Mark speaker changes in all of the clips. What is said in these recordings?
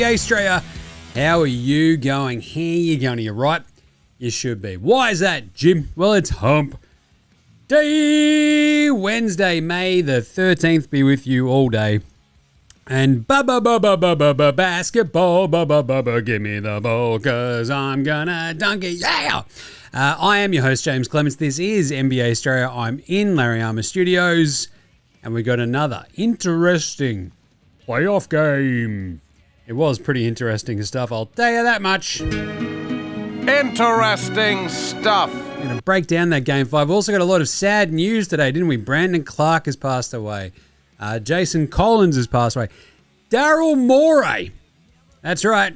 Speaker 1: NBA Straya. How are you going? How you going? Are you right? You should be. Why is that, Jim? Well, it's hump day. Wednesday, May the 13th be with you all day. And basketball, give me the ball, cause I'm gonna dunk it, yeah! I am your host, James Clements. This is NBA Straya. I'm in Larryama Studios, and we got another interesting playoff game. It was pretty interesting stuff, I'll tell you that much.
Speaker 2: Interesting stuff.
Speaker 1: We're going to break down that game 5. We also got a lot of sad news today, didn't we? Brandon Clarke has passed away. Jason Collins has passed away. Daryl Morey. That's right.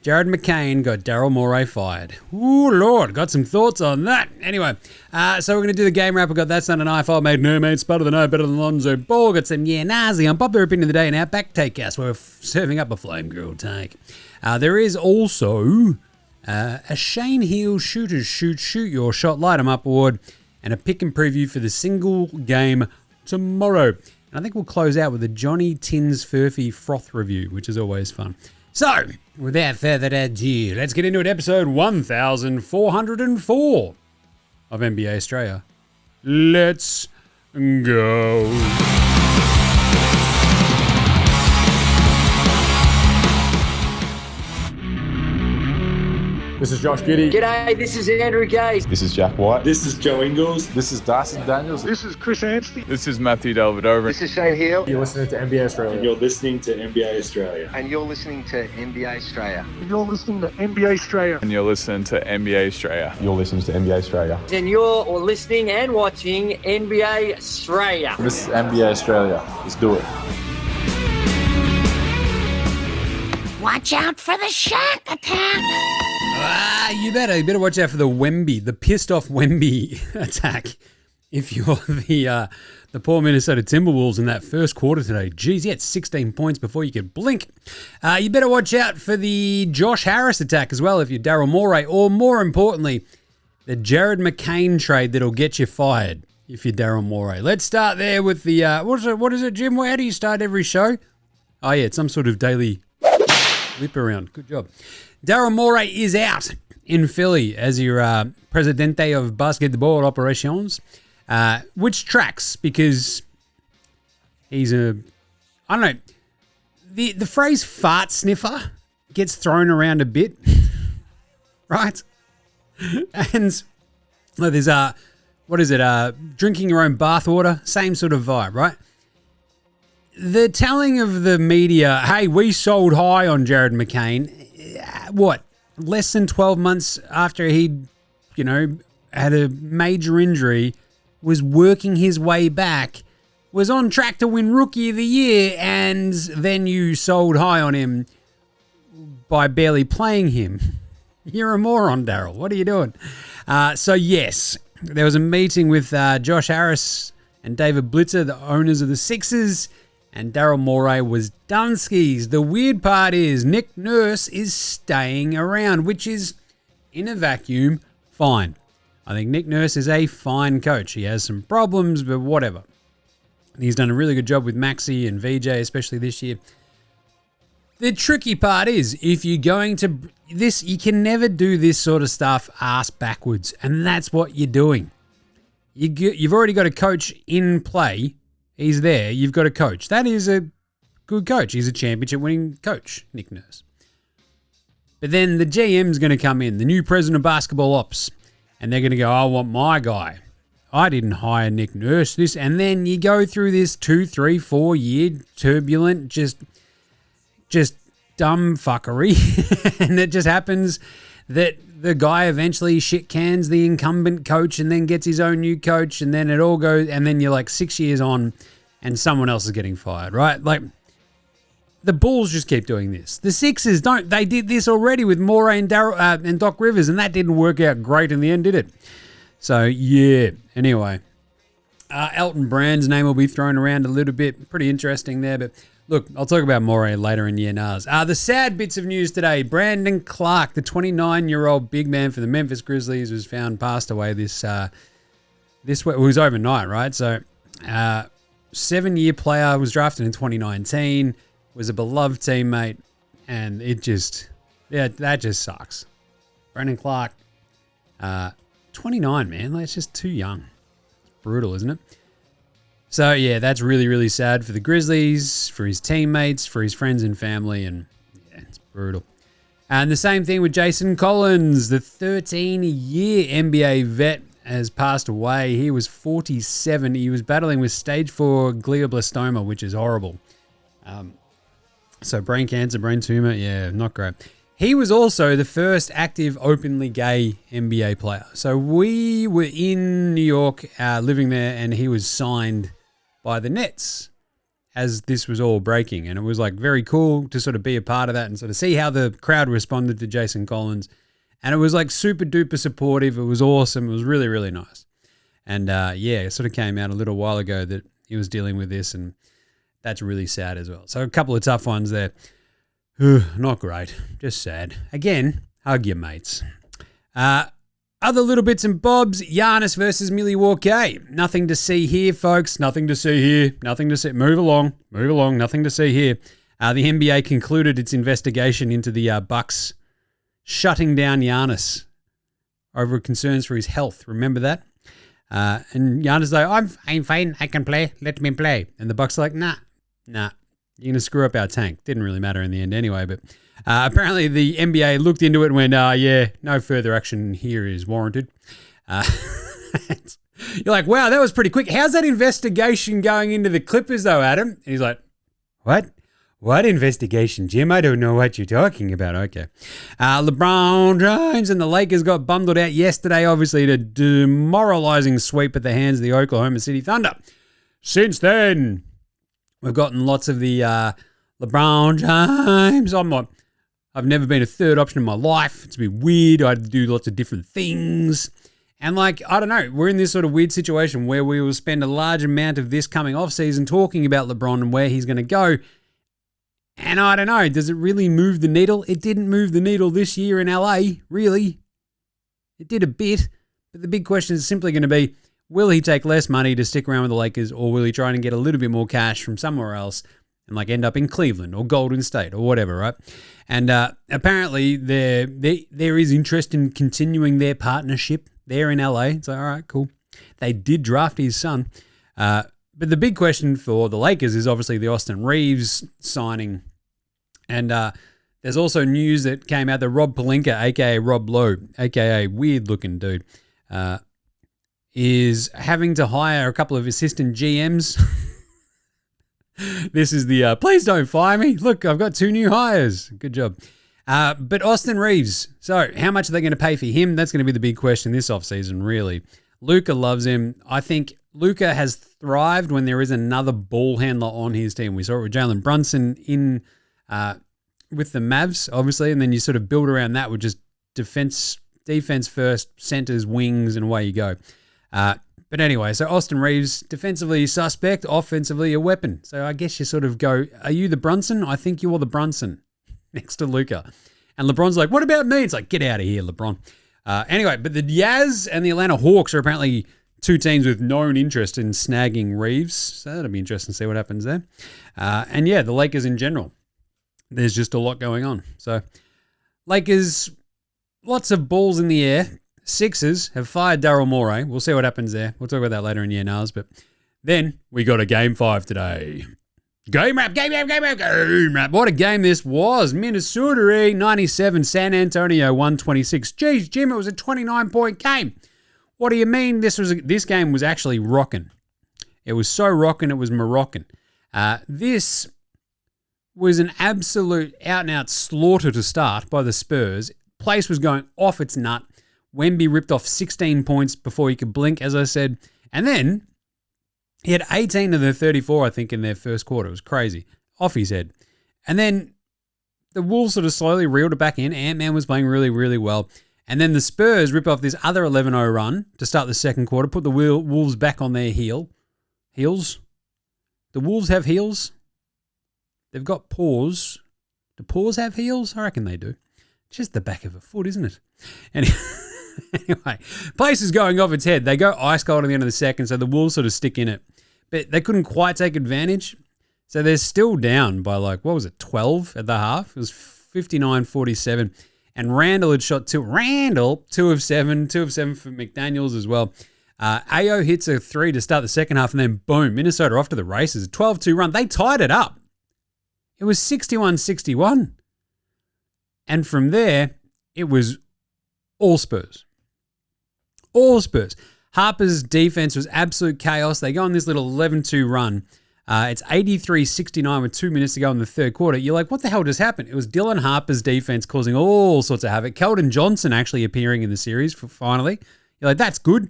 Speaker 1: Jared McCain got Daryl Morey fired. Ooh, Lord. Got some thoughts on that. Anyway, so we're going to do the game wrap. We got That's Not an iPhone Made No Made. Spud of the Night Better Than Lonzo Ball. Got some the Unpopular Opinion of the Day and OUTBACK TAKEHOUSE. We're serving up a flame grilled take. There is also a Shane Heel Shooters Shoot Your Shot Light 'em Up award and a pick and preview for the single game tomorrow. And I think we'll close out with a Johnny Tins Furphy froth review, which is always fun. So, without further ado, let's get into it. Episode 1404 of NBA Straya. Let's go.
Speaker 3: This is Josh Giddey.
Speaker 4: G'day, this is Andrew Gaze.
Speaker 5: This is Jack White.
Speaker 6: This is Joe Ingles.
Speaker 5: This is Darcy Daniels.
Speaker 6: This is Chris Anstey.
Speaker 7: This is Matthew Delvedova.
Speaker 4: This is Shane Heel.
Speaker 3: You're listening to NBA Australia.
Speaker 6: And you're listening to NBA Australia.
Speaker 4: And you're listening to NBA Australia.
Speaker 8: You're listening to NBA Australia.
Speaker 7: And you're listening to NBA Australia.
Speaker 5: You're listening to NBA Australia.
Speaker 4: And you're listening and watching NBA Australia.
Speaker 5: This is NBA Australia. Let's do it.
Speaker 9: Watch out for the shark attack.
Speaker 1: You better watch out for the Wemby, the pissed off Wemby attack. If you're the poor Minnesota Timberwolves in that first quarter today. Geez, he had 16 points before you could blink. You better watch out for the Josh Harris attack as well if you're Daryl Morey, or more importantly, the Jared McCain trade that'll get you fired if you're Daryl Morey. Let's start there with the, what is it, Jim? How do you start every show? Oh yeah, it's some sort of daily whip around. Good job. Daryl Morey is out in Philly as your Presidente of Basketball Operations, which tracks because he's I don't know, the phrase fart sniffer gets thrown around a bit, right? And well, there's drinking your own bathwater, same sort of vibe, right? The telling of the media, hey, we sold high on Jared McCain, what, less than 12 months after he'd, had a major injury, was working his way back, was on track to win Rookie of the Year, and then you sold high on him by barely playing him. You're a moron, Daryl. What are you doing? So yes, there was a meeting with Josh Harris and David Blitzer, the owners of the Sixers, and Daryl Morey was Dunskies. The weird part is Nick Nurse is staying around, which is, in a vacuum, fine. I think Nick Nurse is a fine coach. He has some problems, but whatever. He's done a really good job with Maxey and VJ, especially this year. The tricky part is, if you're going to this, you can never do this sort of stuff ass backwards, and that's what you're doing. You've already got a coach in play. He's there. You've got a coach. That is a good coach. He's a championship-winning coach, Nick Nurse. But then the GM's going to come in, the new president of basketball ops, and they're going to go, I want my guy. I didn't hire Nick Nurse. And then you go through this 2, 3, 4 year turbulent, just dumb fuckery, and it just happens that the guy eventually shit cans the incumbent coach and then gets his own new coach, and then it all goes, and then you're like 6 years on and someone else is getting fired, right? Like, the Bulls just keep doing this. The Sixers don't. They did this already with Morey and Doc Rivers, and that didn't work out great in the end, did it? So, yeah. Anyway, Elton Brand's name will be thrown around a little bit. Pretty interesting there, but look, I'll talk about Morey later in year Nars. The sad bits of news today. Brandon Clarke, the 29-year-old big man for the Memphis Grizzlies, was found passed away this week. It was overnight, right? So, 7-year player, was drafted in 2019, was a beloved teammate, And it just, that just sucks. Brandon Clarke, 29, man. Like, it's just too young. Brutal, isn't it? So, yeah, that's really, really sad for the Grizzlies, for his teammates, for his friends and family, and yeah, it's brutal. And the same thing with Jason Collins, the 13-year NBA vet has passed away. He was 47. He was battling with stage 4 glioblastoma, which is horrible. So brain cancer, brain tumor, yeah, not great. He was also the first active openly gay NBA player. So we were in New York, living there, and he was signed by the Nets as this was all breaking. And it was like very cool to sort of be a part of that and sort of see how the crowd responded to Jason Collins. And it was like super duper supportive. It was awesome. It was really, really nice. And yeah, it sort of came out a little while ago that he was dealing with this, and that's really sad as well. So a couple of tough ones there. Not great. Just sad. Again, hug your mates. Other little bits and bobs. Giannis versus Milwaukee. Nothing to see here, folks. Nothing to see here. Nothing to see. Move along. Move along. Nothing to see here. The NBA concluded its investigation into the Bucks shutting down Giannis over concerns for his health. Remember that? And Giannis like, I'm fine. I can play. Let me play. And the Bucks are like, nah. You're going to screw up our tank. Didn't really matter in the end anyway, but apparently the NBA looked into it and went, yeah, no further action here is warranted. You're like, wow, that was pretty quick. How's that investigation going into the Clippers though, Adam? And he's like, what? What investigation, Jim? I don't know what you're talking about. Okay. LeBron James and the Lakers got bundled out yesterday, obviously, to demoralizing sweep at the hands of the Oklahoma City Thunder. Since then, we've gotten lots of the LeBron James. I've never been a third option in my life. It's a bit weird. I do lots of different things. And like, I don't know, we're in this sort of weird situation where we will spend a large amount of this coming off season talking about LeBron and where he's going to go. And I don't know, does it really move the needle? It didn't move the needle this year in LA, really. It did a bit. But the big question is simply going to be, will he take less money to stick around with the Lakers, or will he try and get a little bit more cash from somewhere else and like end up in Cleveland or Golden State or whatever, right? And apparently there is interest in continuing their partnership there in LA. It's like, all right, cool. They did draft his son. But the big question for the Lakers is obviously the Austin Reeves signing. And there's also news that came out that Rob Pelinka, a.k.a. Rob Lowe, a.k.a. weird-looking dude, is having to hire a couple of assistant GMs. This is the, please don't fire me. Look, I've got 2 new hires. Good job. But Austin Reeves, so how much are they going to pay for him? That's going to be the big question this offseason, really. Luka loves him. I think Luka has thrived when there is another ball handler on his team. We saw it with Jalen Brunson in with the Mavs, obviously, and then you sort of build around that with just defense first, centers, wings, and away you go. But anyway, so Austin Reeves, defensively suspect, offensively a weapon. So I guess you sort of go, are you the Brunson? I think you're the Brunson next to Luka. And LeBron's like, what about me? It's like, get out of here, LeBron. Anyway, but the Jazz and the Atlanta Hawks are apparently 2 teams with known interest in snagging Reeves. So that'll be interesting to see what happens there. And yeah, the Lakers in general. There's just a lot going on. So Lakers, lots of balls in the air. Sixers have fired Daryl Morey. We'll see what happens there. We'll talk about that later in year nars. But then we got a Game 5 today. Game wrap. What a game this was. Minnesota 97, San Antonio 126. Geez, Jim, it was a 29-point game. What do you mean? This game was actually rocking. It was so rocking, it was Moroccan. This was an absolute out-and-out slaughter to start by the Spurs. Place was going off its nut. Wemby ripped off 16 points before he could blink, as I said. And then he had 18 of the 34, I think, in their first quarter. It was crazy. Off his head. And then the Wolves sort of slowly reeled it back in. Ant-Man was playing really, really well. And then the Spurs rip off this other 11-0 run to start the second quarter, put the Wolves back on their heels. The Wolves have heels. They've got paws. Do paws have heels? I reckon they do. It's just the back of a foot, isn't it? Anyway, place is going off its head. They go ice cold at the end of the second, so the Wolves sort of stick in it. But they couldn't quite take advantage. So they're still down by 12 at the half. It was 59-47. And Randall had shot 2 of 7 for McDaniels as well. Ayo hits a 3 to start the second half, and then boom, Minnesota off to the races. 12-2 run. They tied it up. It was 61-61. And from there, it was all Spurs. All Spurs. Harper's defense was absolute chaos. They go on this little 11-2 run. It's 83-69 with 2 minutes to go in the third quarter. You're like, what the hell just happened? It was Dylan Harper's defense causing all sorts of havoc. Keldon Johnson actually appearing in the series finally. You're like, that's good.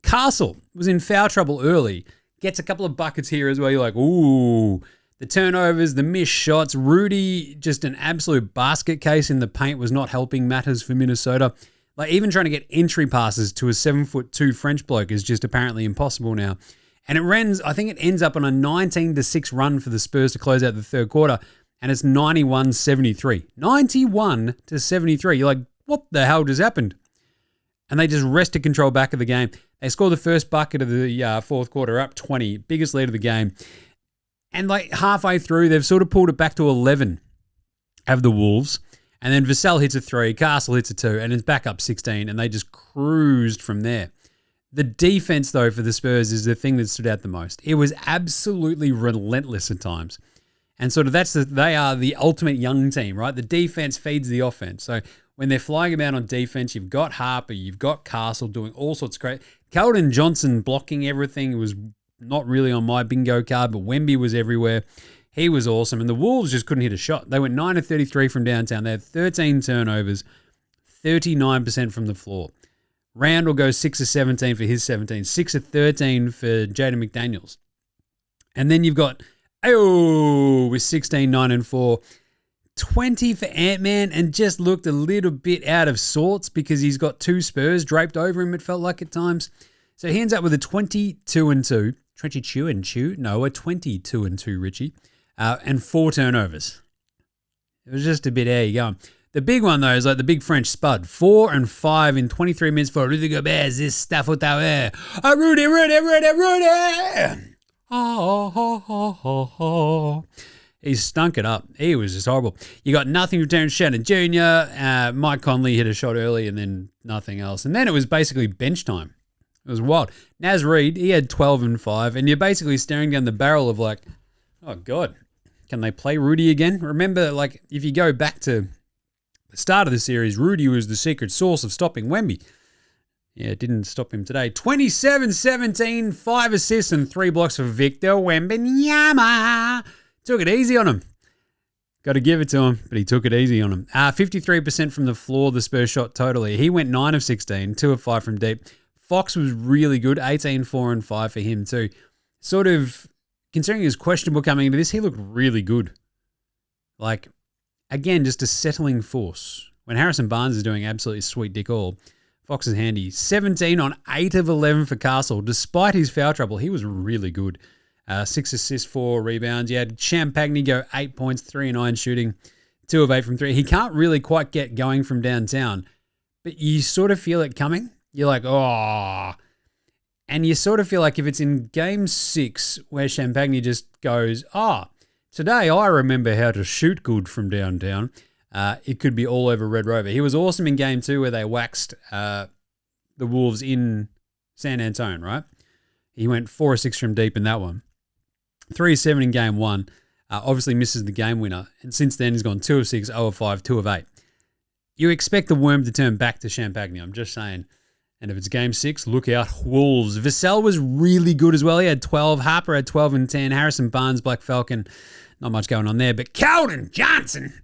Speaker 1: Castle was in foul trouble early. Gets a couple of buckets here as well. You're like, ooh. The turnovers, the missed shots. Rudy, just an absolute basket case in the paint, was not helping matters for Minnesota. Like, even trying to get entry passes to a 7'2" French bloke is just apparently impossible now. And I think it ends up on a 19-6 run for the Spurs to close out the third quarter, and it's 91-73. 91-73. You're like, what the hell just happened? And they just wrested control back of the game. They score the first bucket of the fourth quarter, up 20, biggest lead of the game. And like halfway through, they've sort of pulled it back to 11 of the Wolves. And then Vassell hits a 3, Castle hits a 2, and it's back up 16, and they just cruised from there. The defense, though, for the Spurs is the thing that stood out the most. It was absolutely relentless at times. And sort of they are the ultimate young team, right? The defense feeds the offense. So when they're flying about on defense, you've got Harper, you've got Castle doing all sorts of great. Keldon Johnson blocking everything was not really on my bingo card, but Wemby was everywhere. He was awesome. And the Wolves just couldn't hit a shot. They went 9 of 33 from downtown. They had 13 turnovers, 39% from the floor. Randall goes 6 of 17 for his 17, 6 of 13 for Jaden McDaniels. And then you've got Ayo with 16, 9 and 4. 20 for Ant-Man, and just looked a little bit out of sorts because he's got 2 Spurs draped over him, it felt like at times. So he ends up with a 22 and 2. 22 and 2? No, a 22 and 2, Richie. And 4 turnovers. It was just a bit, there you go. The big one, though, is like the big French Spud. 4 and 5 in 23 minutes for Rudy Gobert. This stuff out there. Rudy. Oh. He stunk it up. He was just horrible. You got nothing from Terrence Shannon Jr. Mike Conley hit a shot early and then nothing else. And then it was basically bench time. It was wild. Naz Reid, he had 12 and 5. And you're basically staring down the barrel of like, oh, God, can they play Rudy again? Remember, like, if you go back to the start of the series, Rudy was the secret sauce of stopping Wemby. Yeah, it didn't stop him today. 27-17, 5 assists and 3 blocks for Victor Wembanyama. Took it easy on him. Got to give it to him, but he took it easy on him. 53% from the floor, the Spurs shot totally. He went 9 of 16, 2 of 5 from deep. Fox was really good, 18, 4 and 5 for him too. Sort of, considering he was questionable coming into this, he looked really good. Like, again, just a settling force. When Harrison Barnes is doing absolutely sweet dick all, Fox is handy. 17 on 8 of 11 for Castle. Despite his foul trouble, he was really good. 6 assists, 4 rebounds. You had Champagny go 8 points, 3 and 9 shooting, 2 of 8 from 3. He can't really quite get going from downtown, but you sort of feel it coming. You're like, oh. And you sort of feel like if it's in game 6 where Champagny just goes, today I remember how to shoot good from downtown, it could be all over Red Rover. He was awesome in game 2 where they waxed the Wolves in San Antonio, right? He went 4 or 6 from deep in that one. 3 of 7 in game 1. Obviously misses the game winner. And since then, he's gone 2 of 6, 0 of 5, 2 of 8. You expect the worm to turn back to Champagny, I'm just saying. And if it's game 6, look out, Wolves. Vassell was really good as well. He had 12. Harper had 12 and 10. Harrison Barnes, Black Falcon, not much going on there. But Keldon Johnson,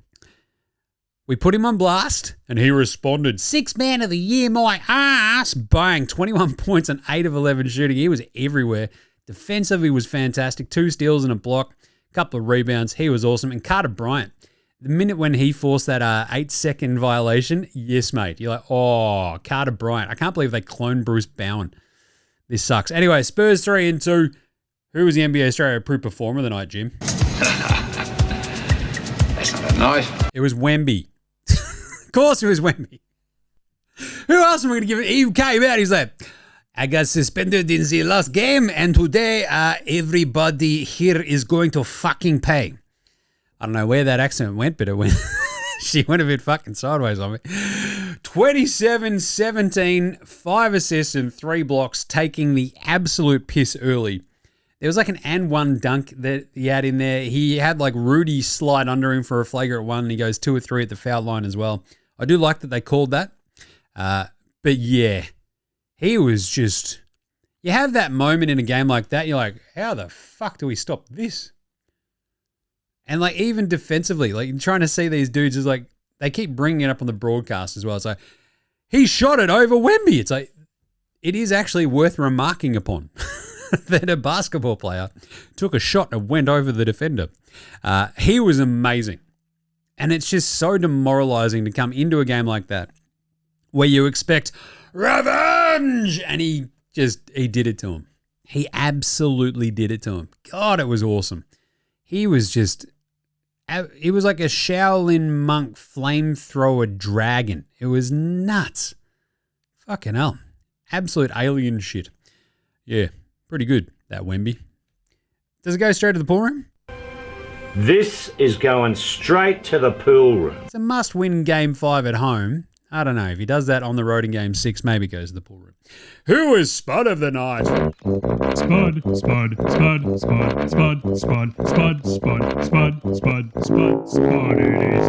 Speaker 1: we put him on blast, and he responded. 6th man of the year, my ass. Bang, 21 points on 8 of 11 shooting. He was everywhere. Defensive, he was fantastic. 2 steals and a block, a couple of rebounds. He was awesome. And Carter Bryant, the minute when he forced that 8-second violation, yes, mate. You're like, oh, Carter Bryant. I can't believe they cloned Bruce Bowen. This sucks. Anyway, Spurs 3 and 2. Who was the NBA Australia Pro Performer of the night, Jim?
Speaker 2: That's not that nice.
Speaker 1: It was Wemby. Of course it was Wemby. Who else am I going to give it? He came out, he's like, I got suspended in the last game, and today everybody here is going to fucking pay. I don't know where that accent went, but it went. She went a bit fucking sideways on me. 27-17, 5 assists and 3 blocks, taking the absolute piss early. There was like an and one dunk that he had in there. He had like Rudy slide under him for a flagrant one, and he goes 2 or 3 at the foul line as well. I do like that they called that. But yeah, he was just... You have that moment in a game like that, you're like, how the fuck do we stop this? And like even defensively, like trying to see these dudes is like, they keep bringing it up on the broadcast as well. It's like, he shot it over Wemby. It's like, it is actually worth remarking upon that a basketball player took a shot and went over the defender. He was amazing. And it's just so demoralizing to come into a game like that where you expect revenge. And he did it to him. He absolutely did it to him. God, it was awesome. He was like a Shaolin monk flamethrower dragon. It was nuts. Fucking hell. Absolute alien shit. Yeah, pretty good, that Wemby. Does it go straight to the pool room?
Speaker 2: This is going straight to the pool room.
Speaker 1: It's a must-win Game 5 at home. I don't know. If he does that on the road in Game 6, maybe it goes to the pool room. Who is Spud of the night?
Speaker 3: Spud, Spud, Spud, Spud, Spud, Spud, Spud, Spud, Spud, Spud, Spud, Spud, it is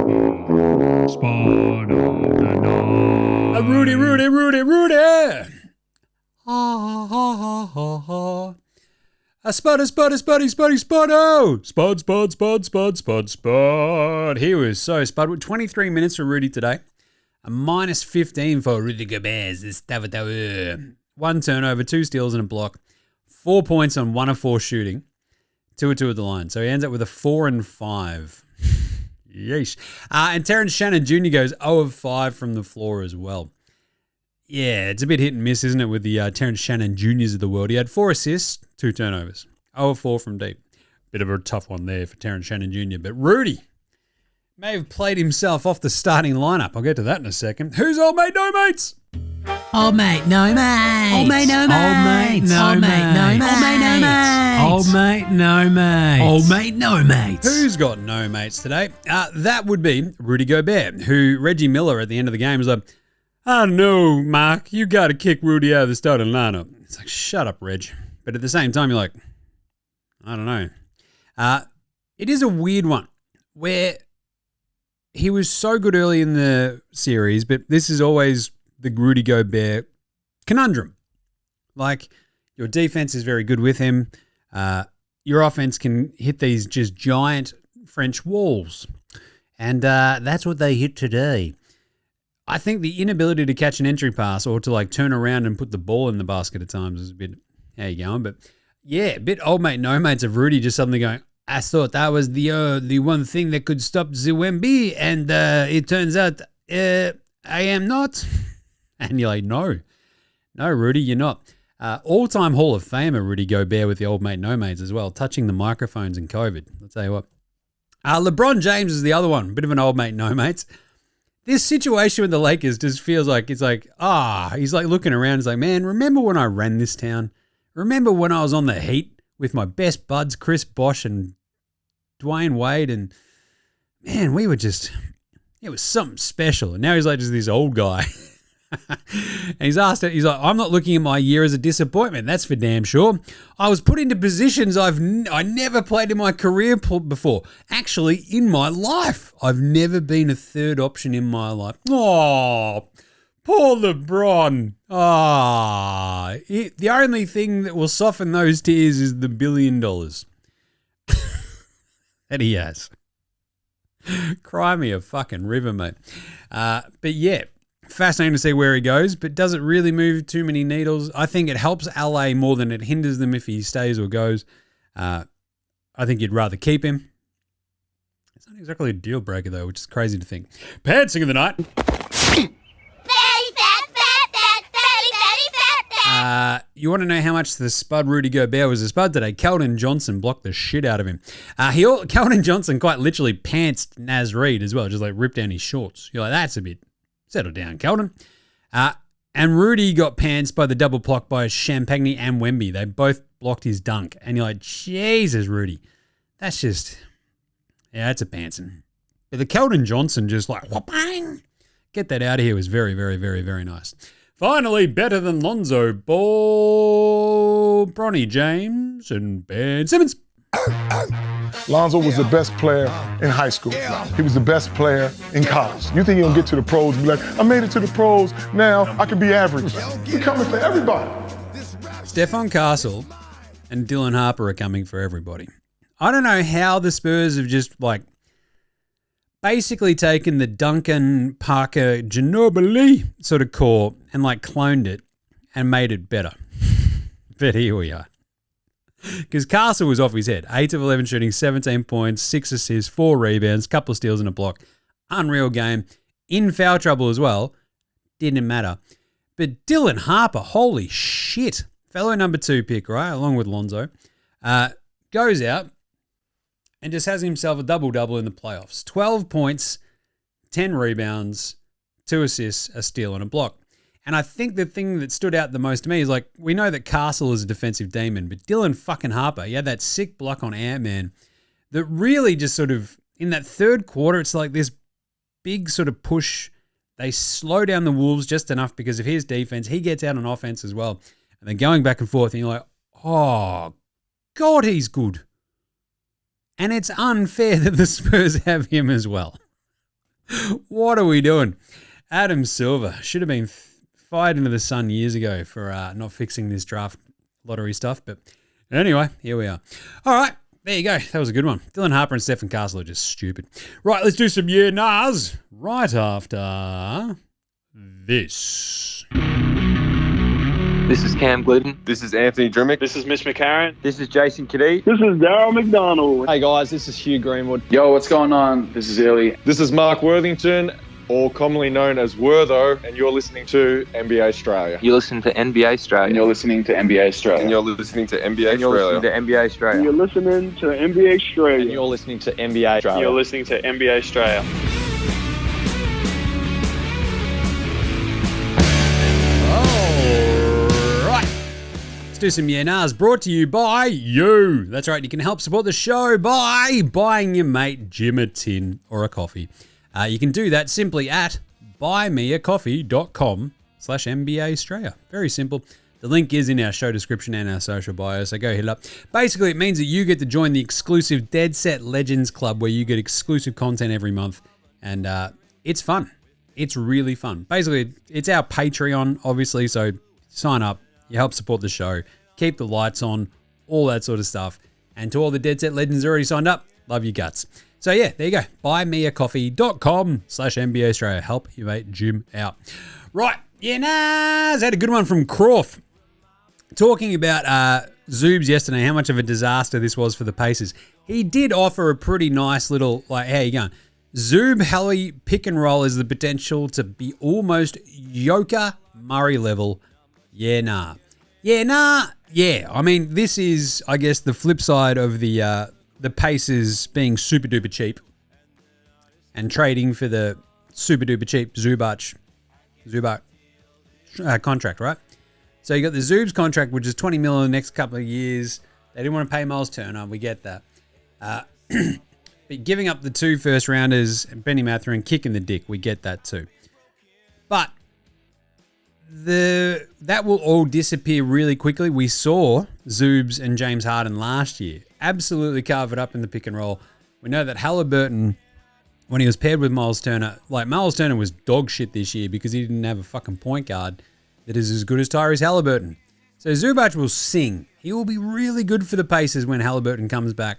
Speaker 3: Spud of the night.
Speaker 1: Rudy. Ha, ha, ha, ha, ha. Spud. He was so Spud. With 23 minutes for Rudy today. A minus 15 for Rudy Gobert. 1 turnover, 2 steals and a block. 4 points on 1 of 4 shooting. 2 of 2 at the line. So he ends up with a 4 and 5. Yeesh. And Terrence Shannon Jr. goes 0 of 5 from the floor as well. Yeah, it's a bit hit and miss, isn't it, with the Terrence Shannon Jr.'s of the world. He had 4 assists, 2 turnovers. 0 of 4 from deep. Bit of a tough one there for Terrence Shannon Jr. But Rudy may have played himself off the starting lineup. I'll get to that in a second. Who's old mate, no mates?
Speaker 9: Old mate, no mates.
Speaker 1: Old mate, no mates.
Speaker 9: Old mate, no mates.
Speaker 1: Old mate, no mates.
Speaker 9: Old mate, no mates.
Speaker 1: Who's got no mates today? That would be Rudy Gobert, who Reggie Miller at the end of the game was like, I don't know, Mark, you got to kick Rudy out of the starting lineup. It's like, shut up, Reg. But at the same time, you're like, I don't know. It is a weird one where he was so good early in the series, but this is always the Rudy Gobert conundrum. Like, your defense is very good with him. Your offense can hit these just giant French walls. And that's what they hit today. I think the inability to catch an entry pass or to like turn around and put the ball in the basket at times is a bit, how you going? But yeah, a bit old mate, no mates of Rudy just suddenly going, I thought that was the one thing that could stop the Wemby, and it turns out I am not. And you're like, no, Rudy, you're not. All-time Hall of Famer Rudy Gobert with the old mate, no mates as well, touching the microphones in COVID. I'll tell you what. LeBron James is the other one, bit of an old mate, no mates. This situation with the Lakers just feels like he's like looking around. He's like, man, remember when I ran this town? Remember when I was on the Heat with my best buds, Chris Bosh and Dwayne Wade, and man, it was something special. And now he's like just this old guy. And he's like, I'm not looking at my year as a disappointment. That's for damn sure. I was put into positions I never played in my career before. Actually, in my life, I've never been a third option in my life. Oh, poor LeBron. The only thing that will soften those tears is the $1 billion that he has. Cry me a fucking river, mate. But yeah, fascinating to see where he goes, but does it really move too many needles? I think it helps LA more than it hinders them if he stays or goes. I think you'd rather keep him. It's not exactly a deal breaker, though, which is crazy to think. Pantsing of the night. You want to know how much the Spud Rudy Gobert was a Spud today? Keldon Johnson blocked the shit out of him. Keldon Johnson quite literally pantsed Naz Reid as well, just like ripped down his shorts. You're like, that's a bit... Settle down, Keldon. And Rudy got pantsed by the double block by Champagne and Wemby. They both blocked his dunk. And you're like, Jesus, Rudy. That's just... Yeah, it's a pantsing. But the Keldon Johnson just like, whoopang, get that out of here was very, very, very, very nice. Finally, better than Lonzo Ball, Bronny James, and Ben Simmons.
Speaker 10: Lonzo was the best player in high school. He was the best player in college. You think he'll get to the pros and be like, I made it to the pros, now I can be average. We're coming for everybody.
Speaker 1: Stephon Castle and Dylan Harper are coming for everybody. I don't know how the Spurs have just like basically taken the Duncan Parker Ginobili sort of core and like cloned it and made it better. But here we are. Because Castle was off his head. 8 of 11 shooting, 17 points, 6 assists, 4 rebounds, couple of steals and a block. Unreal game. In foul trouble as well. Didn't matter. But Dylan Harper, holy shit. Fellow number 2 pick, right? Along with Lonzo. Goes out and just has himself a double-double in the playoffs. 12 points, 10 rebounds, 2 assists, a steal and a block. And I think the thing that stood out the most to me is like, we know that Castle is a defensive demon, but Dylan fucking Harper, he had that sick block on Ant-Man that really just sort of, in that third quarter, it's like this big sort of push. They slow down the Wolves just enough because of his defense. He gets out on offense as well. And then going back and forth, and you're like, oh, God, he's good. And it's unfair that the Spurs have him as well. What are we doing? Adam Silver should have been fired into the sun years ago for not fixing this draft lottery stuff. But anyway, here we are. All right, there you go. That was a good one. Dylan Harper and Stephen Castle are just stupid. Right, let's do some yeah nahs right after this.
Speaker 11: This is Cam Glidden.
Speaker 12: This is Anthony Drimmick.
Speaker 6: This is Mitch McCarron.
Speaker 4: This is Jason Kadee.
Speaker 8: This is Daryl McDonald.
Speaker 11: Hey guys, this is Hugh Greenwood.
Speaker 6: Yo, what's going on? This is Illy.
Speaker 12: This is Mark Worthington, or commonly known as Wortho, and you're listening to NBA Australia.
Speaker 11: You listen to NBA Australia.
Speaker 6: And you're listening to NBA Australia.
Speaker 12: And you're listening to NBA
Speaker 11: And you're
Speaker 12: Australia.
Speaker 11: listening to NBA Australia.
Speaker 8: You're listening to NBA Australia.
Speaker 11: And you're listening to NBA Australia.
Speaker 6: You're listening to NBA Australia.
Speaker 1: Let's do some yeah nahs brought to you by you. That's right, you can help support the show by buying your mate Jim a tin or a coffee. You can do that simply at buymeacoffee.com/NBA Australia. Very simple. The link is in our show description and our social bio, so go hit it up. Basically, it means that you get to join the exclusive Dead Set Legends Club where you get exclusive content every month, and it's fun. It's really fun. Basically, it's our Patreon, obviously, so sign up. You help support the show, keep the lights on, all that sort of stuff. And to all the Dead Set Legends already signed up, love your guts. So yeah, there you go. Buymeacoffee.com/NBA Australia. Help your mate Jim out. Right, yeah, nahs. Had a good one from Croft. Talking about Zoobs yesterday, how much of a disaster this was for the Pacers. He did offer a pretty nice little, like, how you going? Zoob Hallie pick and roll has the potential to be almost Joker Murray level. Yeah, nah. Yeah, nah. Yeah. I mean, this is, I guess, the flip side of the Pacers being super duper cheap and trading for the super duper cheap Zubac contract, right? So you got the Zoobs contract, which is $20 million in the next couple of years. They didn't want to pay Miles Turner. We get that. But giving up the 2 first rounders, Benny Mathurin kicking the dick, we get that too. But that will all disappear really quickly. We saw Zoobs and James Harden last year absolutely carve it up in the pick and roll. We know that Halliburton, when he was paired with Miles Turner, like Miles Turner was dog shit this year because he didn't have a fucking point guard that is as good as Tyrese Halliburton. So Zubac will sing. He will be really good for the Pacers when Halliburton comes back.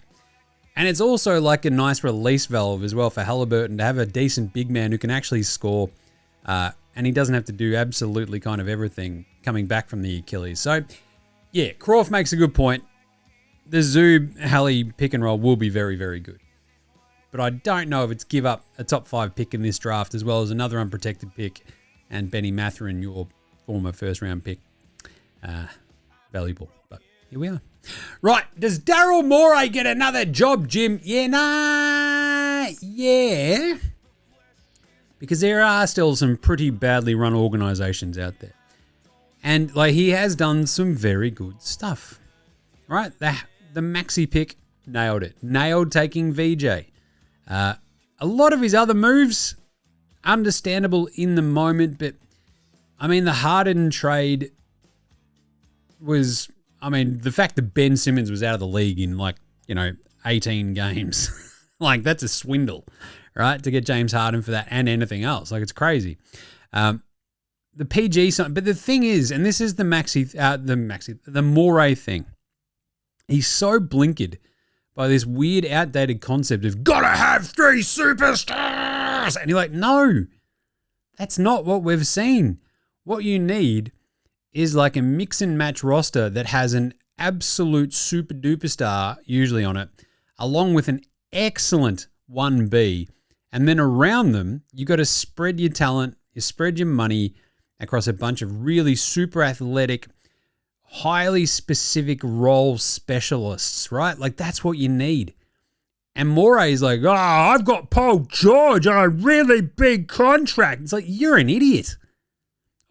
Speaker 1: And it's also like a nice release valve as well for Halliburton to have a decent big man who can actually score. And he doesn't have to do absolutely kind of everything coming back from the Achilles. So, yeah, Croft makes a good point. The Zoob-Hallie pick and roll will be very, very good. But I don't know if it's give up a top 5 pick in this draft as well as another unprotected pick and Benny Mathurin, your former first-round pick. Valuable, but here we are. Right, does Daryl Morey get another job, Jim? Yeah, nah, yeah. Because there are still some pretty badly run organizations out there. And like he has done some very good stuff. Right? The Maxi pick nailed it. Nailed taking VJ. A lot of his other moves, understandable in the moment, but I mean, the Harden trade was, I mean, the fact that Ben Simmons was out of the league in 18 games, like that's a swindle, right? To get James Harden for that and anything else. Like, it's crazy. The PG sign, but the thing is, and this is the Morey thing. He's so blinkered by this weird, outdated concept of gotta have 3 superstars, and you're like, no, that's not what we've seen. What you need is like a mix and match roster that has an absolute super duper star usually on it, along with an excellent 1B, and then around them you got to spread your talent, you spread your money across a bunch of really super athletic, highly specific role specialists, right? Like, that's what you need. And Morey's like, oh, I've got Paul George on a really big contract. It's like, you're an idiot.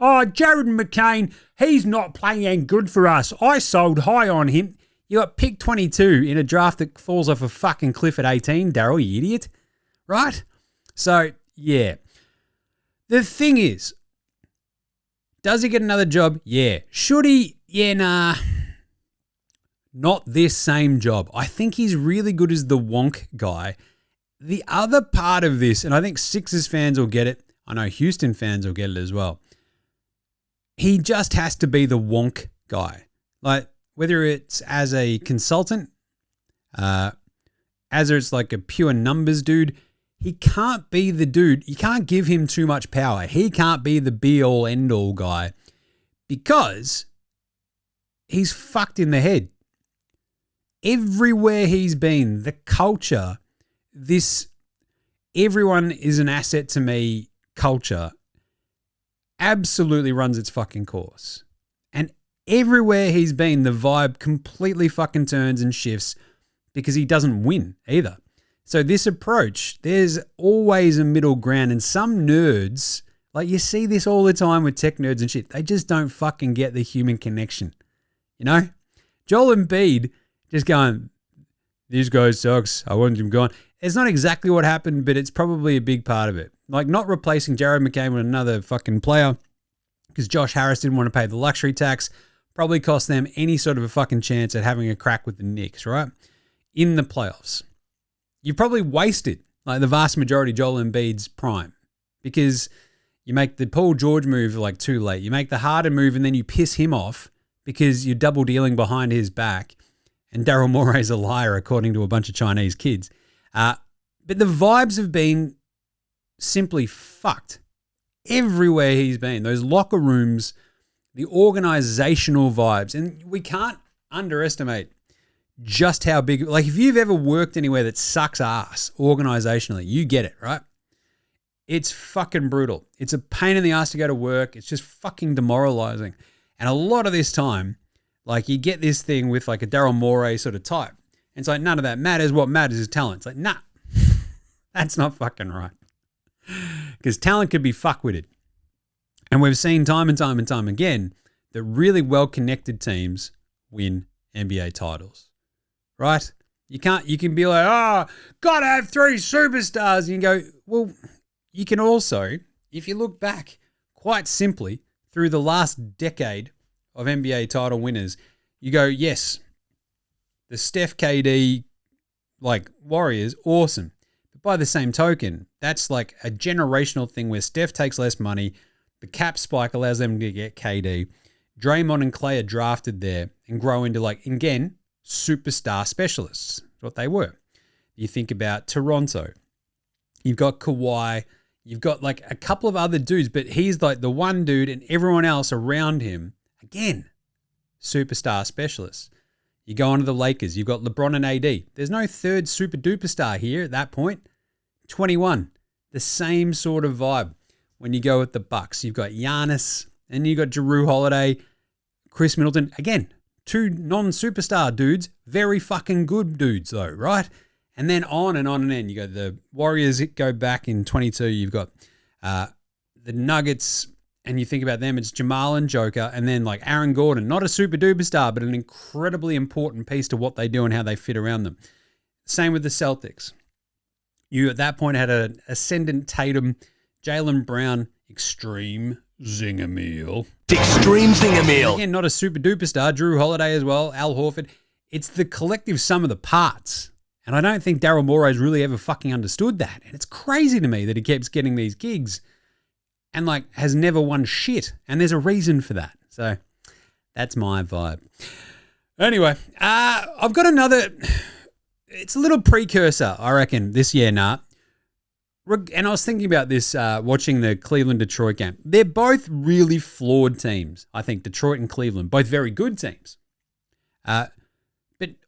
Speaker 1: Oh, Jared McCain, he's not playing good for us. I sold high on him. You got pick 22 in a draft that falls off a fucking cliff at 18, Daryl, you idiot. Right? So, yeah. The thing is, does he get another job? Yeah. Should he? Yeah, nah. Not this same job. I think he's really good as the wonk guy. The other part of this, and I think Sixers fans will get it. I know Houston fans will get it as well. He just has to be the wonk guy. Like, whether it's as a consultant, as it's like a pure numbers dude, he can't be the dude. You can't give him too much power. He can't be the be-all, end-all guy because he's fucked in the head. Everywhere he's been, the culture, this everyone is an asset to me culture absolutely runs its fucking course. And everywhere he's been, the vibe completely fucking turns and shifts because he doesn't win either. So this approach, there's always a middle ground, and some nerds, like you see this all the time with tech nerds and shit, they just don't fucking get the human connection. You know? Joel Embiid just going, this guy sucks, I want him gone. It's not exactly what happened, but it's probably a big part of it. Like not replacing Jared McCain with another fucking player because Josh Harris didn't want to pay the luxury tax probably cost them any sort of a fucking chance at having a crack with the Knicks, right? In the playoffs. You've probably wasted like the vast majority of Joel Embiid's prime because you make the Paul George move like too late. You make the Harden move and then you piss him off because you're double dealing behind his back. And Daryl Morey's a liar, according to a bunch of Chinese kids. But the vibes have been simply fucked everywhere he's been. Those locker rooms, the organizational vibes. And we can't underestimate just how big, like if you've ever worked anywhere that sucks ass organizationally, you get it, right? It's fucking brutal. It's a pain in the ass to go to work. It's just fucking demoralizing. And a lot of this time, like you get this thing with like a Daryl Morey sort of type. And it's like, none of that matters. What matters is talent. It's like, nah, that's not fucking right. Because talent could be fuckwitted. And we've seen time and time and time again that really well-connected teams win NBA titles. Right? You can be like, oh, gotta have 3 superstars. And you go, well, you can also, if you look back quite simply through the last decade of NBA title winners, you go, yes, the Steph KD, like Warriors, awesome. But by the same token, that's like a generational thing where Steph takes less money, the cap spike allows them to get KD. Draymond and Clay are drafted there and grow into like, again, superstar specialists. That's what they were. You think about Toronto. You've got Kawhi. You've got like a couple of other dudes, but he's like the one dude and everyone else around him, again, superstar specialists. You go on to the Lakers. You've got LeBron and AD. There's no third super duper star here at that point. 21. The same sort of vibe. When you go with the Bucks, you've got Giannis and you've got Jrue Holiday, Chris Middleton. Again, 2 non-superstar dudes, very fucking good dudes though, right? And then on and on and on. You go the Warriors go back in 22. You've got the Nuggets, and you think about them, it's Jamal and Joker, and then like Aaron Gordon, not a super duper star, but an incredibly important piece to what they do and how they fit around them. Same with the Celtics. You at that point had an ascendant Tatum, Jaylen Brown, extreme zinger meal.
Speaker 13: Extreme zinger meal.
Speaker 1: Again, not a super duper star. Drew Holiday as well, Al Horford. It's the collective sum of the parts. And I don't think Daryl Morey's really ever fucking understood that. And it's crazy to me that he keeps getting these gigs and like has never won shit. And there's a reason for that. So that's my vibe. Anyway, I've got another. It's a little precursor, I reckon, this year, And I was thinking about this watching the Cleveland-Detroit game. They're both really flawed teams, I think, Detroit and Cleveland. Both very good teams. But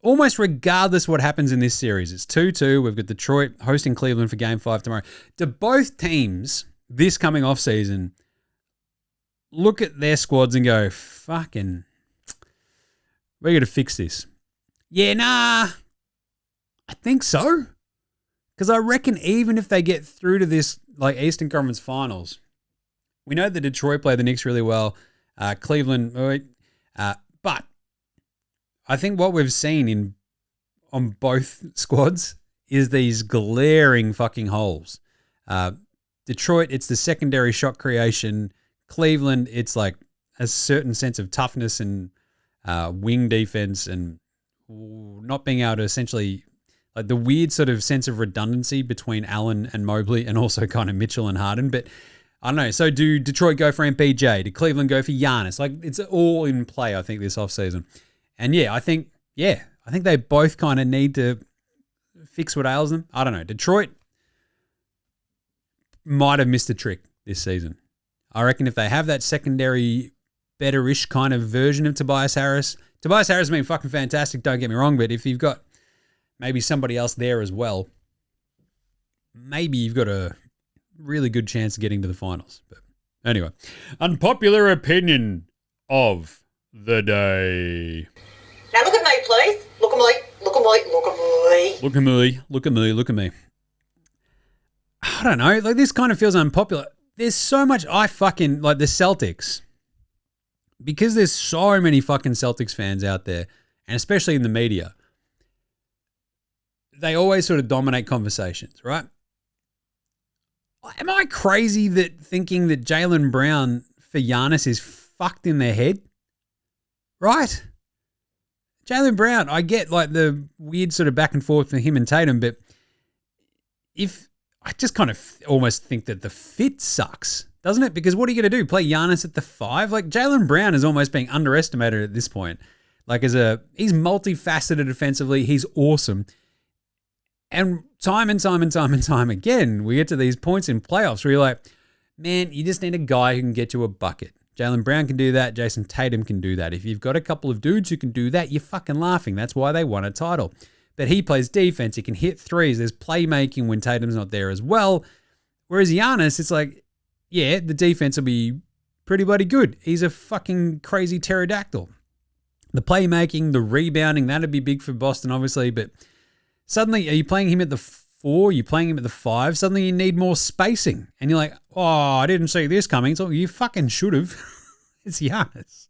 Speaker 1: almost regardless what happens in this series, it's 2-2. We've got Detroit hosting Cleveland for Game 5 tomorrow. Do both teams this coming off season look at their squads and go, fucking, we're going to fix this? Yeah, nah. I think so. Because I reckon even if they get through to this like Eastern Conference Finals, we know that Detroit play the Knicks really well. Cleveland, but I think what we've seen on both squads is these glaring fucking holes. Detroit, it's the secondary shot creation. Cleveland, it's like a certain sense of toughness and wing defense and not being able to essentially, like the weird sort of sense of redundancy between Allen and Mobley and also kind of Mitchell and Harden. But I don't know. So do Detroit go for MPJ? Do Cleveland go for Giannis? Like it's all in play, I think, this offseason. And I think they both kind of need to fix what ails them. I don't know. Detroit might have missed a trick this season. I reckon if they have that secondary, better-ish kind of version of Tobias Harris has been fucking fantastic, don't get me wrong, but if you've got maybe somebody else there as well, maybe you've got a really good chance of getting to the finals. But anyway, unpopular opinion of the day.
Speaker 14: Now look at me, please. Look at me. Look at me. Look at me.
Speaker 1: Look at me. Look at me. Look at me. I don't know. Like this kind of feels unpopular. There's so much I fucking like the Celtics. Because there's so many fucking Celtics fans out there, and especially in the media, they always sort of dominate conversations, right? Am I crazy that thinking that Jaylen Brown for Giannis is fucked in their head? Right? Jaylen Brown, I get like the weird sort of back and forth for him and Tatum, but I just kind of almost think that the fit sucks, doesn't it? Because what are you going to do? Play Giannis at the 5? Like Jaylen Brown is almost being underestimated at this point. Like he's multifaceted defensively. He's awesome. And time again, we get to these points in playoffs where you're like, man, you just need a guy who can get you a bucket. Jaylen Brown can do that. Jason Tatum can do that. If you've got a couple of dudes who can do that, you're fucking laughing. That's why they won a title. But he plays defense. He can hit threes. There's playmaking when Tatum's not there as well. Whereas Giannis, it's like, yeah, the defense will be pretty bloody good. He's a fucking crazy pterodactyl. The playmaking, the rebounding, that'd be big for Boston, obviously. But suddenly, are you playing him at the 4? You're playing him at the 5. Suddenly you need more spacing. And you're like, oh, I didn't see this coming. So you fucking should have. It's Giannis.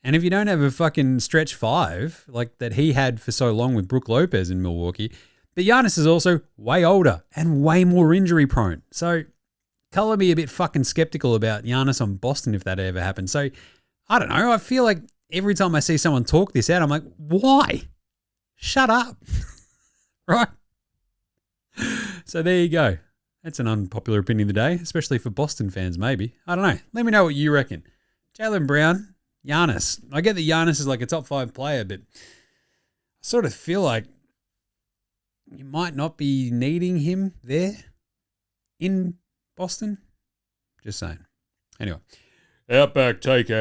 Speaker 1: And if you don't have a fucking stretch 5 like that he had for so long with Brook Lopez in Milwaukee, but Giannis is also way older and way more injury prone. So color me a bit fucking skeptical about Giannis on Boston if that ever happens. So I don't know. I feel like every time I see someone talk this out, I'm like, why? Shut up. Right? So there you go. That's an unpopular opinion of the day, especially for Boston fans maybe. I don't know. Let me know what you reckon. Jaylen Brown, Giannis. I get that Giannis is like a top 5 player, but I sort of feel like you might not be needing him there in Boston. Just saying. Anyway, Outback Takehouse.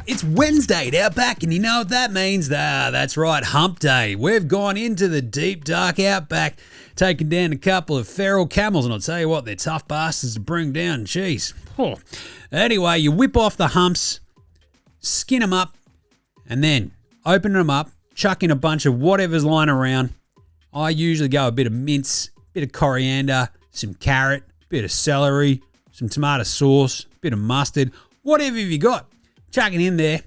Speaker 1: It's Wednesday at Outback, and you know what that means? That's right, hump day. We've gone into the deep, dark Outback, taking down a couple of feral camels, and I'll tell you what, they're tough bastards to bring down. Jeez. Oh. Anyway, you whip off the humps, skin them up, and then open them up, chuck in a bunch of whatever's lying around. I usually go a bit of mince, bit of coriander, some carrot, bit of celery, some tomato sauce, bit of mustard, whatever you got. Chuck it in there,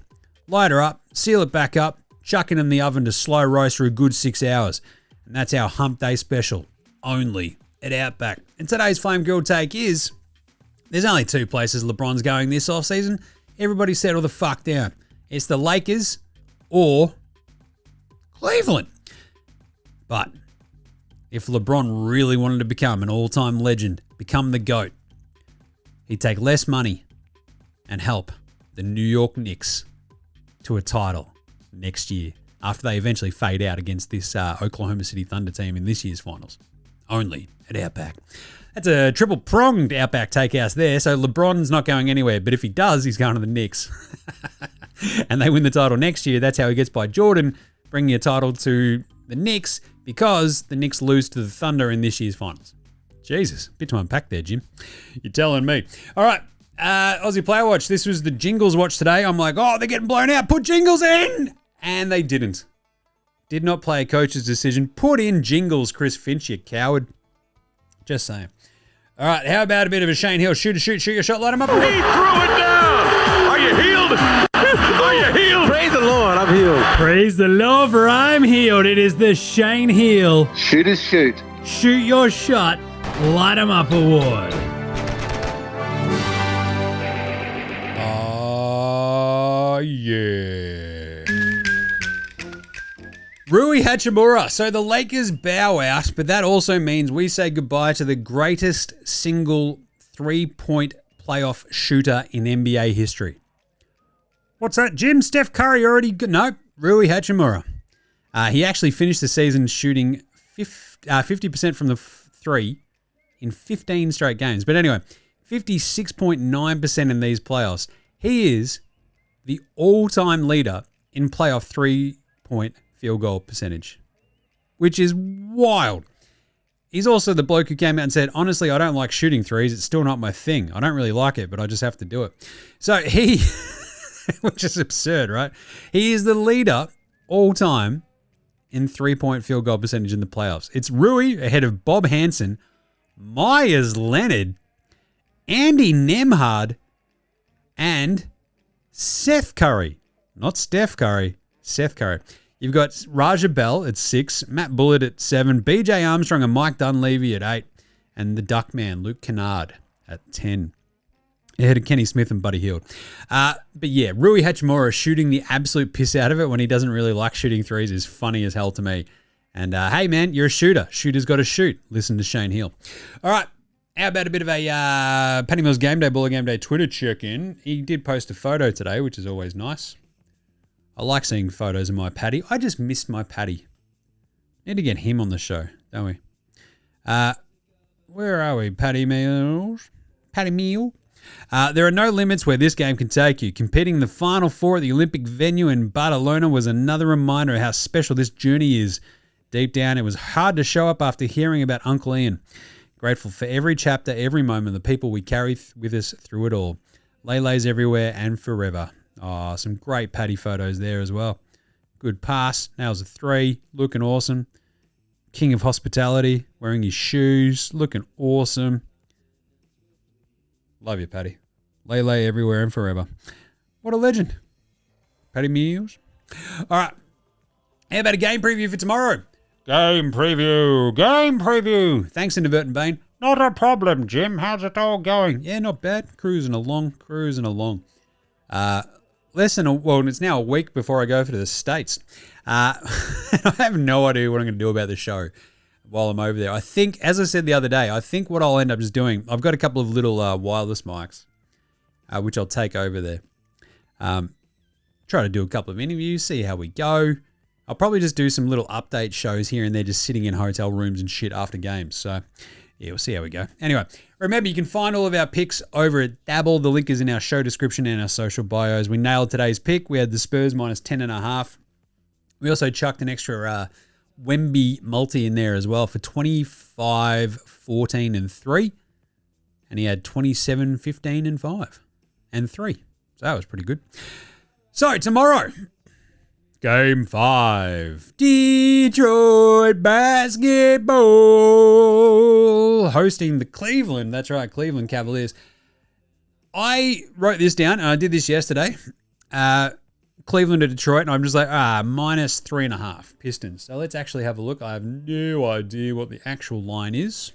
Speaker 1: light her up, seal it back up, chuck it in the oven to slow roast for a good 6 hours. And that's our hump day special, only at Outback. And today's Flame Grill take is, there's only 2 places LeBron's going this offseason. Everybody settle the fuck down. It's the Lakers or Cleveland. But if LeBron really wanted to become an all-time legend, become the GOAT, he'd take less money and help the New York Knicks to a title next year after they eventually fade out against this Oklahoma City Thunder team in this year's finals. Only at Outback. That's a triple-pronged Outback Takehouse there, so LeBron's not going anywhere, but if he does, he's going to the Knicks. And they win the title next year. That's how he gets by Jordan, bringing a title to the Knicks because the Knicks lose to the Thunder in this year's finals. Jesus, a bit to unpack there, Jim. You're telling me. All right, Aussie Player Watch. This was the Jingles watch today. I'm like, oh, they're getting blown out. Put Jingles in. And they didn't. Did not play a coach's decision. Put in Jingles, Chris Finch, you coward. Just saying. All right, how about a bit of a Shane Hill? Shoot your shot, light him up.
Speaker 13: He threw it down. Are you healed? Are you healed? Praise the Lord, I'm healed.
Speaker 3: Praise the Lord, for I'm healed. It is the Shane Hill.
Speaker 11: Shoot is shoot.
Speaker 3: Shoot your shot, light him up award.
Speaker 1: Oh, yeah. Rui Hachimura. So the Lakers bow out, but that also means we say goodbye to the greatest single 3-point playoff shooter in NBA history. What's that, Jim? Steph Curry already? No, Rui Hachimura. He actually finished the season shooting 50% from the three in 15 straight games. But anyway, 56.9% in these playoffs. He is the all-time leader in playoff 3-point field goal percentage, which is wild. He's also the bloke who came out and said, honestly, I don't like shooting threes. It's still not my thing. I don't really like it, but I just have to do it. So he, which is absurd, right? He is the leader all time in 3-point field goal percentage in the playoffs. It's Rui ahead of Bob Hansen, Myers Leonard, Andy Nemhard, and Seth Curry. Not Steph Curry, Seth Curry. You've got Raja Bell at 6, Matt Bullard at 7, BJ Armstrong and Mike Dunleavy at 8, and the Duckman, Luke Kennard, at 10. Ahead of Kenny Smith and Buddy Hield. But yeah, Rui Hachimura shooting the absolute piss out of it when he doesn't really like shooting threes is funny as hell to me. And hey man, you're a shooter. Shooter's got to shoot. Listen to Shane Hill. All right, how about a bit of a Patty Mills Game Day, Baller Game Day Twitter check-in. He did post a photo today, which is always nice. I like seeing photos of my Patty. I just missed my Patty. Need to get him on the show, don't we? Where are we? Patty Mills? Patty Meal? There are no limits where this game can take you. Competing in the Final Four at the Olympic venue in Barcelona was another reminder of how special this journey is. Deep down, it was hard to show up after hearing about Uncle Ian. Grateful for every chapter, every moment, the people we carry with us through it all. Lele's everywhere and forever. Oh, some great Paddy photos there as well. Good pass. Nails a 3. Looking awesome. King of hospitality. Wearing his shoes. Looking awesome. Love you, Paddy. Lele everywhere and forever. What a legend. Paddy Mills. All right. How about a game preview for tomorrow? Game preview. Thanks, Inadvertent Bane. Not a problem, Jim. How's it all going? Yeah, not bad. Cruising along. It's now a week before I go to the States. I have no idea what I'm going to do about the show while I'm over there. I think, as I said the other day, I think what I'll end up just doing, I've got a couple of little wireless mics, which I'll take over there. Try to do a couple of interviews, see how we go. I'll probably just do some little update shows here and there, just sitting in hotel rooms and shit after games. So, yeah, we'll see how we go. Anyway, remember, you can find all of our picks over at Dabble. The link is in our show description and our social bios. We nailed today's pick. We had the Spurs minus 10.5. We also chucked an extra Wemby multi in there as well for 25, 14, and 3. And he had 27, 15, and 5. And 3. So that was pretty good. So, tomorrow, Game 5. Detroit basketball hosting the Cleveland. That's right, Cleveland Cavaliers. I wrote this down, and I did this yesterday. Cleveland to Detroit, and I'm just like, minus 3.5 Pistons. So let's actually have a look. I have no idea what the actual line is.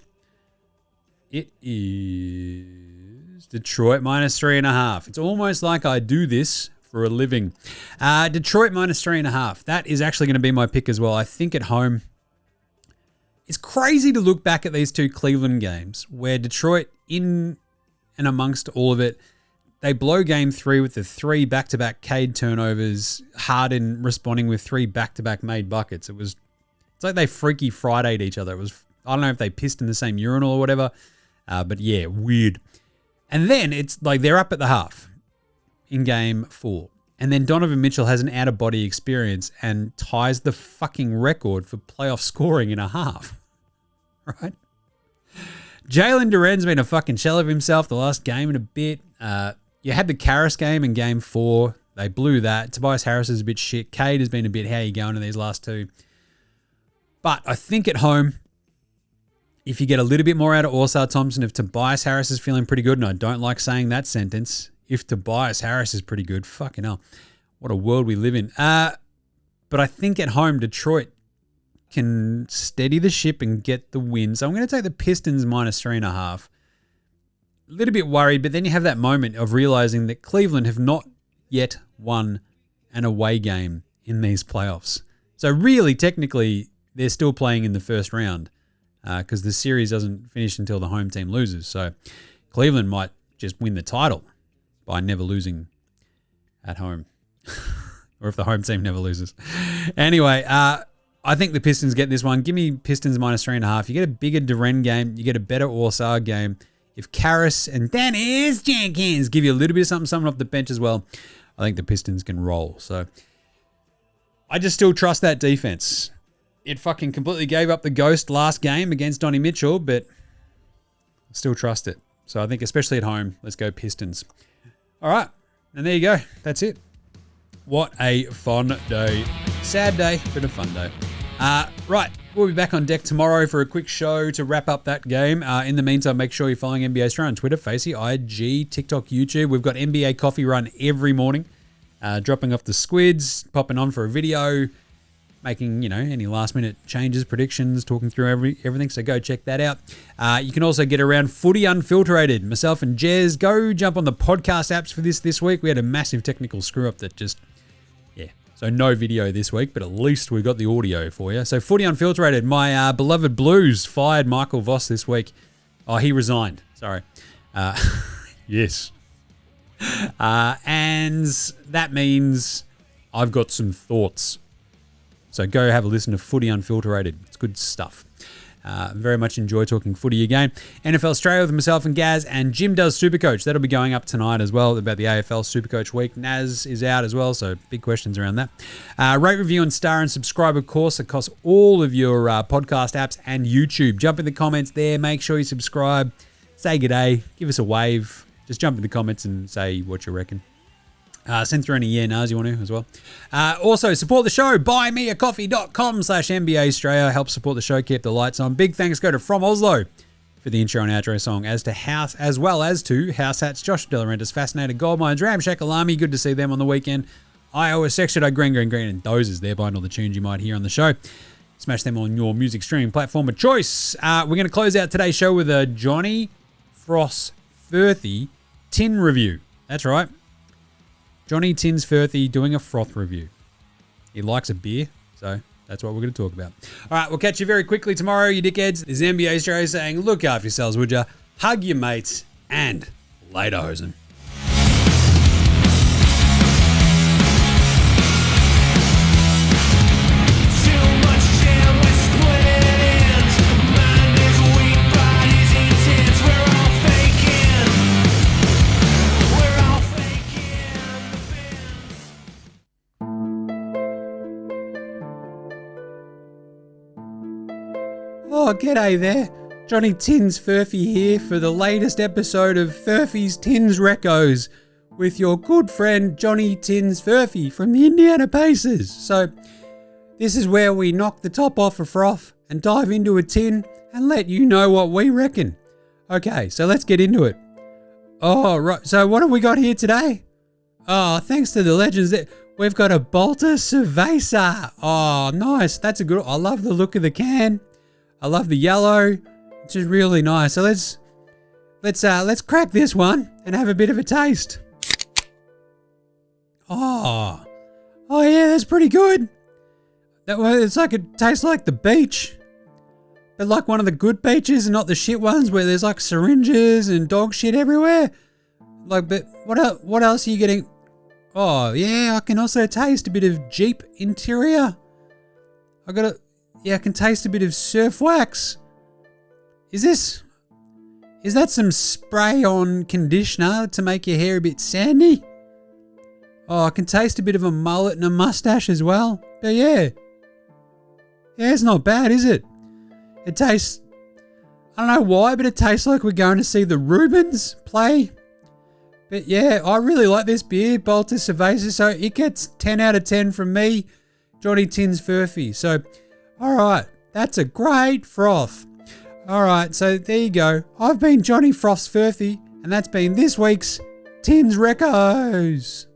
Speaker 1: It is Detroit minus 3.5. It's almost like I do this for a living. Detroit minus 3.5. That is actually going to be my pick as well. I think at home. It's crazy to look back at these two Cleveland games where Detroit, in and amongst all of it, they blow game 3 with the 3 back-to-back Cade turnovers, Harden responding with 3 back-to-back made buckets. It's like they Freaky Friday'd each other. I don't know if they pissed in the same urinal or whatever, but yeah, weird. And then it's like they're up at the half in game 4. And then Donovan Mitchell has an out-of-body experience and ties the fucking record for playoff scoring in a half. Right? Jalen Duren's been a fucking shell of himself the last game and a bit. You had the Karras game in game 4. They blew that. Tobias Harris is a bit shit. Cade has been a bit, how you going in these last 2? But I think at home, if you get a little bit more out of Orsar Thompson, if Tobias Harris is feeling pretty good, and I don't like saying that sentence, if Tobias Harris is pretty good, fucking hell, what a world we live in. But I think at home, Detroit can steady the ship and get the win. So I'm going to take the Pistons minus 3.5. A little bit worried, but then you have that moment of realizing that Cleveland have not yet won an away game in these playoffs. So really, technically, they're still playing in the first round because the series doesn't finish until the home team loses. So Cleveland might just win the title by never losing at home. Or if the home team never loses. Anyway, I think the Pistons get this one. Give me Pistons minus 3.5. You get a bigger Duren game. You get a better Orsar game. If Karras and Dennis Jenkins give you a little bit of something off the bench as well, I think the Pistons can roll. So I just still trust that defense. It fucking completely gave up the ghost last game against Donnie Mitchell, but I still trust it. So I think especially at home, let's go Pistons. All right, and there you go. That's it. What a fun day. Sad day, but a fun day. Right, we'll be back on deck tomorrow for a quick show to wrap up that game. In the meantime, make sure you're following NBA Straya on Twitter, Facey, IG, TikTok, YouTube. We've got NBA Coffee Run every morning, dropping off the squids, popping on for a video, making, any last-minute changes, predictions, talking through everything, so go check that out. You can also get around Footy Unfiltrated. Myself and Jez, go jump on the podcast apps for this week. We had a massive technical screw-up that just, so no video this week, but at least we got the audio for you. So Footy Unfiltrated, my beloved Blues fired Michael Voss this week. Oh, he resigned. Sorry. Yes. And that means I've got some thoughts. So go have a listen to Footy Unfiltrated. It's good stuff. Very much enjoy talking footy again. NFL Australia with myself and Gaz, and Jim does Supercoach. That'll be going up tonight as well about the AFL Supercoach week. Naz is out as well, so big questions around that. Rate, review, and star and subscribe, of course, across all of your podcast apps and YouTube. Jump in the comments there. Make sure you subscribe. Say g'day. Give us a wave. Just jump in the comments and say what you reckon. Send through any Naz you want to as well. Also, support the show. buymeacoffee.com/NBA Straya. Help support the show. Keep the lights on. Big thanks go to From Oslo for the intro and outro song, as well as to House Hats, Josh Delarentis, Fascinated Goldmines, Ramshack Alami. Good to see them on the weekend. Iowa Section, Green, and Dozers. They're behind all the tunes you might hear on the show. Smash them on your music streaming platform of choice. We're going to close out today's show with a Johnny Frost Firthy tin review. That's right. Johnny Tins Firthy doing a froth review. He likes a beer, so that's what we're going to talk about. All right, we'll catch you very quickly tomorrow, you dickheads. This is NBA Straya saying, look after yourselves, would ya? Hug your mates, and later, hosen. Oh, g'day there. Johnny Tins Furphy here for the latest episode of Furphy's Tins Recos with your good friend Johnny Tins Furphy from the Indiana Pacers. So, this is where we knock the top off a froth and dive into a tin and let you know what we reckon. Okay, so let's get into it. Oh, right. So what have we got here today? Oh, thanks to the legends. we've got a Balter Cerveza. Oh, nice. That's a good. I love the look of the can. I love the yellow. It's just really nice. So let's crack this one and have a bit of a taste. Oh yeah, that's pretty good. It's like it tastes like the beach, but like one of the good beaches and not the shit ones where there's like syringes and dog shit everywhere. Like, but what else are you getting? Oh yeah, I can also taste a bit of Jeep interior. I can taste a bit of surf wax. Is that some spray-on conditioner to make your hair a bit sandy? Oh, I can taste a bit of a mullet and a mustache as well. But yeah, it's not bad, is it? It tastes, I don't know why, but it tastes like we're going to see the Rubens play. But yeah, I really like this beer, Balter Cerveza, so it gets 10 out of 10 from me, Johnny Tins Furphy. So, alright, that's a great froth. Alright, so there you go. I've been Johnny Froth's Furphy, and that's been this week's Tins Recos.